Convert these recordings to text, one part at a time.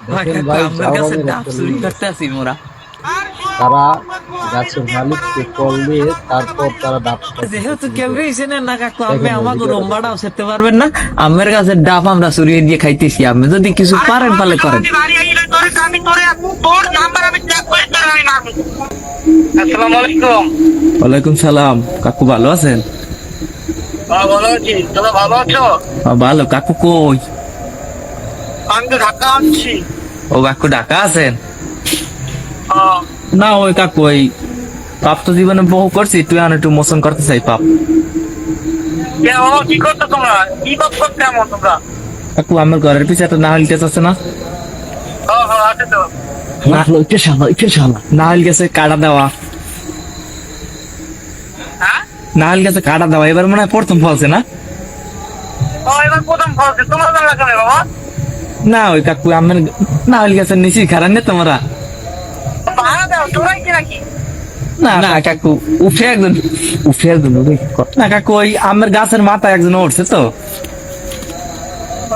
দেখেন ভাই তারা গাছের মালিককে কল দিয়ে তারপর তারা ডাব যেহেতু কেউ চেনেন না কাকু, আমি আমাকে রম্বাটাও সেরতে পারবেন না। আমের গাছের ডাব আমরা চুরিয়ে দিয়ে খাইতেছি। আপনি যদি কিছু পারেন পালে করেন। আসসালামু আলাইকুম। ওয়ালাইকুম সালাম। কাকু ভালো আছেন? ভালো আছি, তোমরা ভালো আছো? ভালো। কাকু কই? আমি তো ঢাকা আছি। ও কাকু ঢাকা আছেন? হ্যাঁ। না ওই কাকু, ওই পাপ তো জীবনে বহু করছি, তুই আর একটু মোচন করতে চাই পাপ। কি করছো তোমরা? কি পাপ করতে এমন তোমরা? কাকু আমার ঘরের পিছে একটা নাহল গাছ আছে না? হ্যাঁ হ্যাঁ আছে তো। নাহল গাছে কাটা দেওয়া, হ্যাঁ? নাহল গাছে কাটা দেওয়া এবার মনে হয় প্রথম ফলছে না? ও এবার প্রথম ফলছে, তোমরা জানলা কেন বাবা? না ওই কাকু আমার নাহল গাছের নিচে খারাপ নেই তোমরা? ভাড়া দাও, তোমরাই কি নাকি? না না কাকু, উঠে একজন না কাকু, ওই আমার গাছের মাথায় একজন উঠছে তো।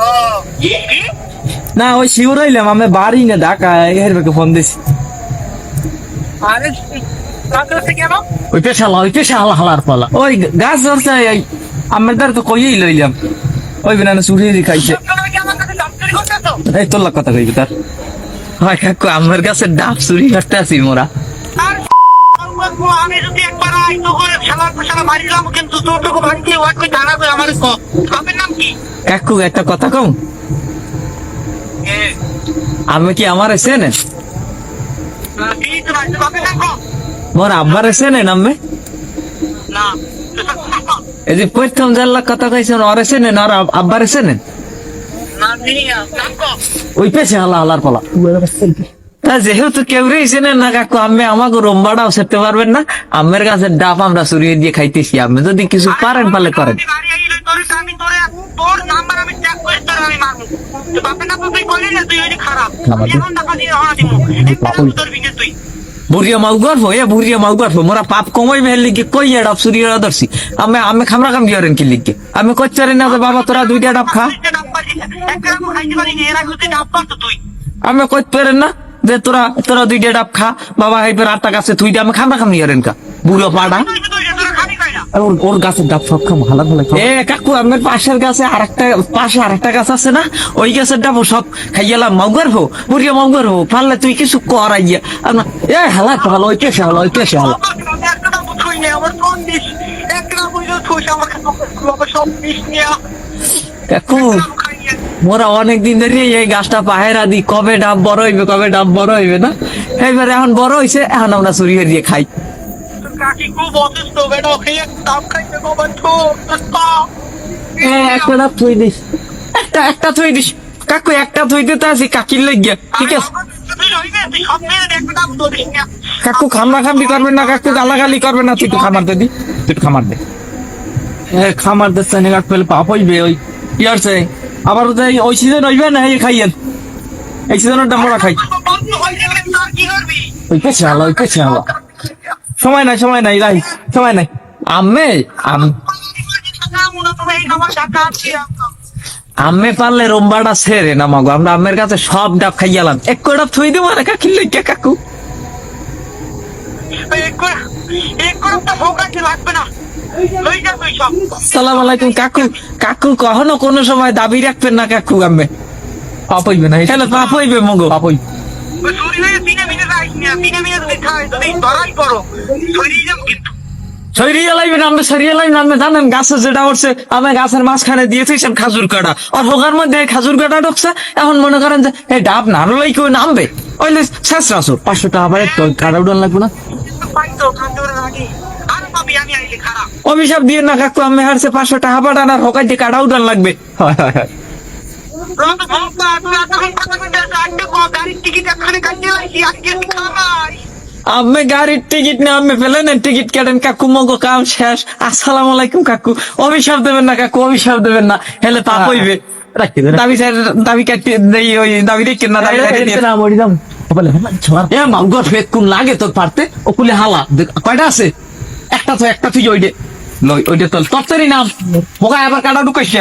ও, কি? না ওই শিওর হইলাম, আমি বাড়ি না ঢাকা হেরবেকে ফোন দিছি। আরে রাতে হচ্ছে কেন? ওই পেশা হালার পালা ওই গাছ ধরছে, আমার দ্বারা তো কইই লইলাম। ওই বিনা চুরি খাইছে। তোমরা কি আমার কাছে ডাব চুরি করতেছো? এই তোর কথা কইবি তার। হয় কাকু, আমার গাছের ডাব চুরি করতে আছি মোরা। আর আমি যদি একবার আইতো করে সারা বাড়ি যাবো, কিন্তু তোরটুকু বাড়িতে ওয়াট করে দাঁড়াবে আমার আপনার নাম কি? কাকু একটা কথা কম, এ, আমি কি আমার চেনেন? কি তো ভাই, বাপের নাম কো? মোর আব্বার চেনেন আমি? না। এই যে প্রথম জেলার কথা কইছেন, ওরে চেনেন আর আব্বার চেনেন? না নিয়া নাম কো? ওই পেছে হালার পালা। তা যেহেতু কেউ চেনেন না কাকু, আমি আমাকে রম্বাটাও সেরতে পারবেন না। আমের গাছের ডাব আমরা চুরিয়ে দিয়ে খাইতেছি। আপনি যদি কিছু পারেন পালে করেন। বাড়ি আইলে আমি তোর নাম্বার আমি ট্যাগ করে তোর আমি মারবো। তো বাপের নাম তুই কইলি না, তুই ওই খারাপ। এখন টাকা দিয়ে হওয়া দিব। তোর বিকে তুই। বুড়িয়া মাউ গর্ভ বুড়িয়া মাউ গর্ভ মোরা পাপ কমাই মেহলি কি কই ডাব চুরিয়ে ধরছি। আমি খামরা কাম দিয়ারেন কি লিখে আমি কচ্চারি না যে বাবা তোরা দুইটা ডাব খা। একটা খাইতে পারি না, এরা যদি ডাব পারতো তুই। আমি কইতে পারেন না যে তোরা দুইটা ডাব খা, বাবা হাইপের 8 টাকা আছে তুই আমি খামরা কাম দিয়ারেন কা বুড়ো পাড়া। ওর গাছের ডাব সব খাম ভালো ভালো। এ কাকু, আমার পাশের গাছে আরেকটা গাছ আছে না, ওই গাছের ডাব সব খাইয়ালাম। মাউগার হো বুড়িয়া মাউগার হো পারলে তুই কিছু করাইয়া এ হালা ভালো ওই পেশা হালা আমার কোন দিস একটা বুঝলো তুই আমাকে সব দিস নিয়ে কাকু। মোরা অনেকদিন ধরে এই গাছটা পাহেরা দি, কবে ডাব বড় হইবে না। এইবারে এখন বড় হইছে, এখন আমরা চুরি দিয়ে খাই। কাকি খুব অসুস্থ, বেটা খেয়ে ডাব খাইতে বাবা একটা ডাব থই দিস, একটা থই দিস কাকু, একটা থই দিতে আছি কাকির লাগিয়া। ঠিক আছে কাকু, খামরা খামড়ি করবেন না কাকু, গালাগালি করবেন না। তুই একটু খামার দে দি, তুই একটু খামার দে। খামার দিচ্ছে না কাকু, পেলে পাপ হইবে। ওই কি আছে আবার ওই সিজন হইবে না, এই খাইয়েন এই সিজনটা মোরা খাই। ওই পেছে হালা সময় নাই রাই সময় নাই। আমি পারলে রম্বাটা ছেড়ে না মাগো, আমরা আমের কাছে সব ডাব খাইয়ালাম। এক ডাব থই দেবো না কাকির লাগিয়া কাকু। সালাম আলাইকুম কাকু। কাকু কখনো কোনো সময় দাবি রাখবেন না কাকু, আমি পাপ হইবে না। হ্যালো পাপ হইবে মগো, পাপ হইবে। সরিয়ে লাইবেন আপনি, সরিয়ে লাইবেন আপনি। জানেন গাছে যেটা উঠছে, আমি গাছের মাঝখানে দিয়েছেন খাজুর কাটা, আর হোকার মধ্যে খাজুর কাটা ঢুকছে। এখন মনে করেন যে এই ডাব নাড়লাই কেউ নামবে, ওইলে শেষ রাসো 500 টাকা আবার একটু কাটা উঠান লাগবে না। অভিশাপ দিয়ে না কাকু, আমি হারছে 500 টাকা পাঠান আর হোকাই দিয়ে কাটা উঠান লাগবে। হয় আমি গাড়ির টিকিট না, আমি প্লেনের টিকিট কাটেন কাকু, মগো কাম শেষ। আসসালামু আলাইকুম কাকু। অভিশাপ দেবেন না কাকু, অভিশাপ দেবেন না, হেলে পাপ হইবে। দাবি কাটতে দেই, ওই দাবি রেখে না এ মাউগর ফেক কোন লাগে তোর পারতে ওকুলে হালা কয়টা আছে? একটা তুই ওইটা লই, ওইটা তোর তরতারি নাম হোকা আবার কাটা ঢুকাইছে।